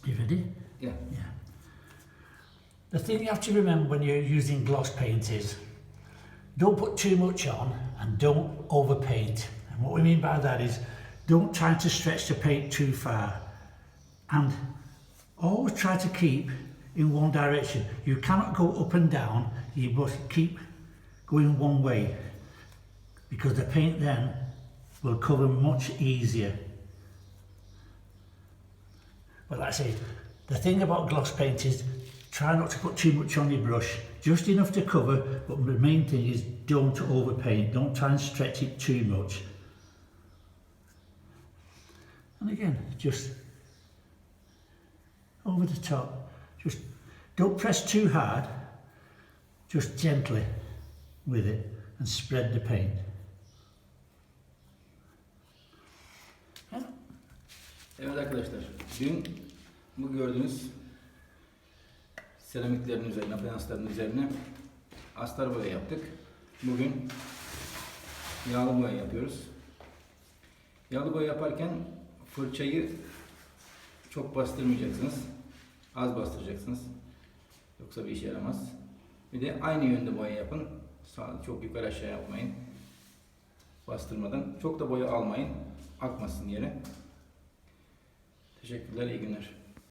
You ready? Yeah. Yeah. The thing you have to remember when you're using gloss paint is don't put too much on and don't overpaint. And what we mean by that is don't try to stretch the paint too far. And always try to keep in one direction. You cannot go up and down, you must keep going one way because the paint then will cover much easier. But like I say, the thing about gloss paint is try not to put too much on your brush, just enough to cover, but the main thing is don't overpaint, don't try and stretch it too much. And again, just over the top, just don't press too hard, just gently with it and spread the paint. Evet arkadaşlar, dün bu gördüğünüz seramiklerin üzerine, fayansların üzerine astar boya yaptık. Bugün yağlı boya yapıyoruz. Yağlı boya yaparken fırçayı çok bastırmayacaksınız. Az bastıracaksınız. Yoksa bir işe yaramaz. Bir de aynı yönde boya yapın. Çok yukarı aşağı yapmayın. Bastırmadan. Çok da boya almayın. Akmasın yere. Teşekkürler, iyi günler.